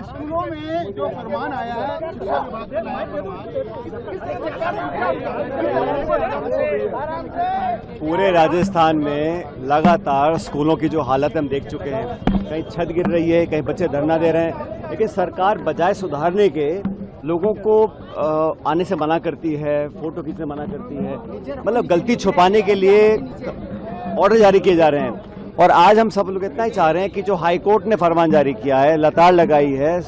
स्कूलों में जो फरमान आया है शिक्षा विभाग का नया फरमान, पूरे राजस्थान में लगातार स्कूलों की जो हालत हम देख चुके हैं, कहीं छत गिर रही है, कहीं बच्चे धरना दे रहे हैं, लेकिन सरकार बजाय सुधारने के लोगों को आने से मना करती है, फोटो खींचने मना करती है, मतलब गलती छुपाने के लिए ऑर्डर जारी किए जा रहे हैं। और आज हम सब लोग इतना ही चाह रहे हैं कि जो हाई कोर्ट ने फरमान जारी किया है, लताड़ लगाई है,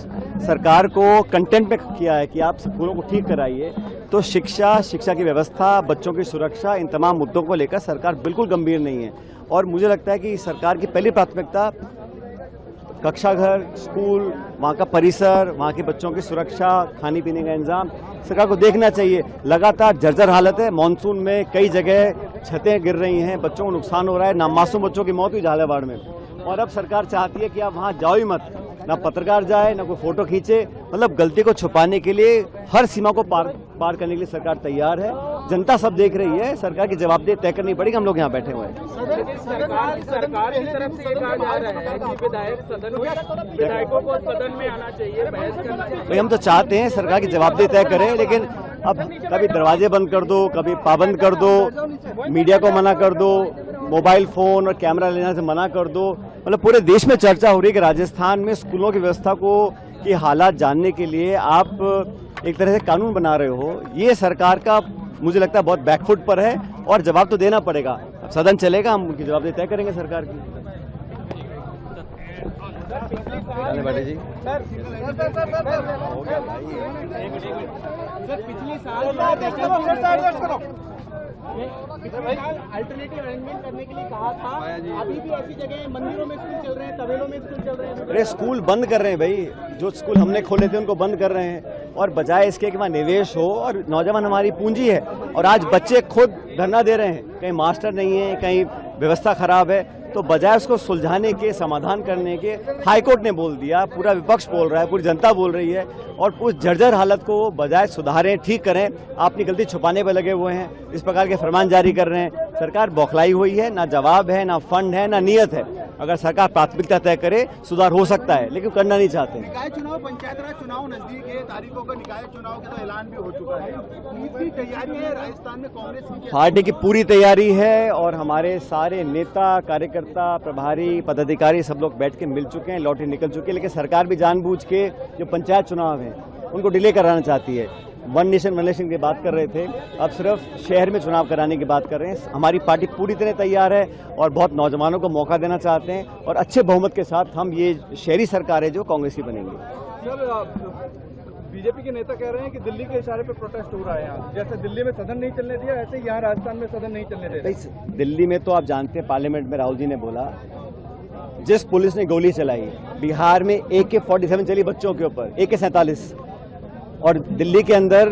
सरकार को कंटेंट में किया है कि आप स्कूलों को ठीक कराइए, तो शिक्षा की व्यवस्था, बच्चों की सुरक्षा, इन तमाम मुद्दों को लेकर सरकार बिल्कुल गंभीर नहीं है। और मुझे लगता है कि सरकार की पहली प्राथमिकता कक्षा घर, स्कूल, वहाँ का परिसर, वहाँ के बच्चों की सुरक्षा, खाने पीने का इंतजाम सरकार को देखना चाहिए। लगातार जर्जर हालत है, मानसून में कई जगह छतें गिर रही हैं, बच्चों को नुकसान हो रहा है, नामासूम बच्चों की मौत हुई झालावाड़ में। और अब सरकार चाहती है कि आप वहाँ जाओ ही मत, ना पत्रकार जाए, ना कोई फोटो खींचे, मतलब गलती को छुपाने के लिए हर सीमा को पार करने के लिए सरकार तैयार है। जनता सब देख रही है, सरकार की जवाबदेही तय करनी पड़ेगी। हम लोग यहाँ बैठे हुए हैं। सरकार की तरफ से कहा जा रहा है कि विधायकों को सदन में आना चाहिए, बहस करना चाहिए। भाई हम तो चाहते हैं सरकार की जवाबदेही तय करें, लेकिन अब कभी दरवाजे बंद कर दो, कभी पाबंद कर दो, मीडिया को मना कर दो, मोबाइल फोन और कैमरा लेने से मना कर दो। मतलब पूरे देश में चर्चा हो रही है कि राजस्थान में स्कूलों की व्यवस्था की हालात जानने के लिए आप एक तरह से कानून बना रहे हो। ये सरकार का मुझे लगता है बहुत बैकफुट पर है और जवाब तो देना पड़ेगा। अब सदन चलेगा, हम उनकी जवाबदेही तय करेंगे सरकार की। बैठे जी पिछले साल अल्टरनेटिव अरेंजमेंट करने के लिए कहा था, अभी भी ऐसी जगह मंदिरों में स्कूल चल रहे हैं, तबेलों में स्कूल चल रहे हैं। अरे स्कूल बंद कर रहे हैं भाई, जो स्कूल हमने खोले थे उनको बंद कर रहे हैं, और बजाय इसके कि वहाँ निवेश हो, और नौजवान हमारी पूंजी है, और आज बच्चे खुद धरना दे रहे हैं, कहीं मास्टर नहीं है, कहीं व्यवस्था खराब है, तो बजाय उसको सुलझाने के, समाधान करने के, हाईकोर्ट ने बोल दिया, पूरा विपक्ष बोल रहा है, पूरी जनता बोल रही है, और उस जर्जर हालत को बजाय सुधारें, ठीक करें, आप अपनी गलती छुपाने पर लगे हुए हैं, इस प्रकार के फरमान जारी कर रहे हैं। सरकार बौखलाई हुई है, ना जवाब है, ना फंड है, ना नीयत है। अगर सरकार प्राथमिकता तय करे, सुधार हो सकता है, लेकिन करना नहीं चाहते। निकाय चुनाव, पंचायत राज चुनाव नजदीक है, तारीखों का निकाय चुनाव का तो ऐलान भी हो चुका है। पूरी तैयारी है राजस्थान में कांग्रेस की? पार्टी की पूरी तैयारी है, और हमारे सारे नेता, कार्यकर्ता, प्रभारी, पदाधिकारी सब लोग बैठ के मिल चुके हैं, लौटे निकल चुके हैं। लेकिन सरकार भी जानबूझ के जो पंचायत चुनाव है उनको डिले कराना चाहती है। वन नेशन वन इलेक्शन की बात कर रहे थे, अब सिर्फ शहर में चुनाव कराने की बात कर रहे हैं। हमारी पार्टी पूरी तरह तैयार है और बहुत नौजवानों को मौका देना चाहते हैं, और अच्छे बहुमत के साथ हम ये शहरी सरकार है जो कांग्रेस की बनेंगे। बीजेपी के नेता कह रहे हैं कि दिल्ली के इशारे पर प्रोटेस्ट हो रहा है यहाँ, जैसे दिल्ली में सदन नहीं चलने दिया, ऐसे यहाँ राजस्थान में सदन नहीं चलने दे। दिल्ली में तो आप जानते हैं, पार्लियामेंट में राहुल जी ने बोला, जिस पुलिस ने गोली चलाई, बिहार में AK-47 चली बच्चों के ऊपर, AK-47, और दिल्ली के अंदर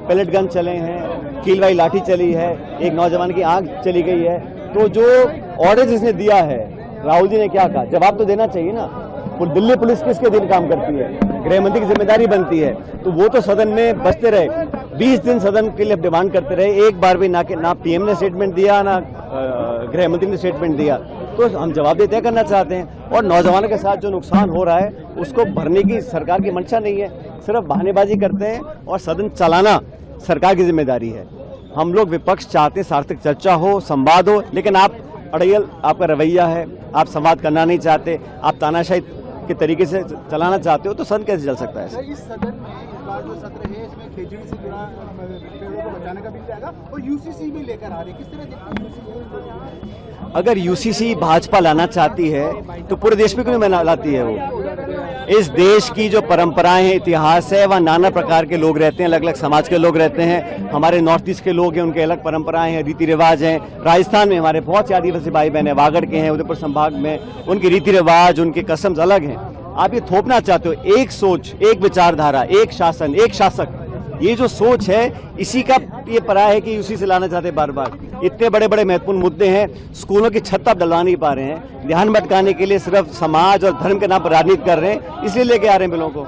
पेलेट गन चले हैं, कीलवाई लाठी चली है, एक नौजवान की आंख चली गई है। तो जो ऑर्डर जिसने दिया है, राहुल जी ने क्या कहा, जवाब तो देना चाहिए ना। दिल्ली पुलिस किसके दिन काम करती है? गृह मंत्री की जिम्मेदारी बनती है, तो वो तो सदन में बसते रहे, 20 दिन सदन के लिए डिमांड करते रहे, एक बार भी ना PM ने स्टेटमेंट दिया, ना गृह मंत्री ने स्टेटमेंट दिया। तो हम जवाबदेही तय करना चाहते हैं, और नौजवानों के साथ जो नुकसान हो रहा है उसको भरने की सरकार की मंशा नहीं है, सिर्फ बहानेबाजी करते हैं, और सदन चलाना सरकार की जिम्मेदारी है। हम लोग विपक्ष चाहते हैं सार्थक चर्चा हो, संवाद हो, लेकिन आप अड़ियल आपका रवैया है, आप संवाद करना नहीं चाहते, आप तानाशाही के तरीके से चलाना चाहते हो, तो सदन कैसे चल सकता है? इस सदन में इस बार जो सत्र है इसमें खेजड़ी से जुड़ा पेड़ों को बचाने का बिल जाएगा, और UCC भी लेकर आ रहे हैं, किस तरह देखते हैं? अगर UCC भाजपा लाना चाहती है तो पूरे देश में क्यों लाती है? वो इस देश की जो परंपराएं हैं, इतिहास है, वहाँ नाना प्रकार के लोग रहते हैं, अलग अलग समाज के लोग रहते हैं। हमारे नॉर्थ ईस्ट के लोग हैं, उनके अलग परंपराएं हैं, रीति रिवाज हैं। राजस्थान में हमारे बहुत से आदिवासी भाई बहन हैं, वागड़ के हैं, उदयपुर संभाग में, उनके रीति रिवाज, उनके कस्टम्स अलग हैं। आप ये थोपना चाहते हो एक सोच, एक विचारधारा, एक शासन, एक शासक, ये जो सोच है इसी का ये पराया है कि उसी से लाना चाहते हैं बार बार। इतने बड़े बड़े महत्वपूर्ण मुद्दे हैं, स्कूलों की छत आप डलवा नहीं पा रहे हैं, ध्यान भटकाने के लिए सिर्फ समाज और धर्म के नाम पर राजनीति कर रहे हैं, इसलिए लेके आ रहे हैं बिलों को।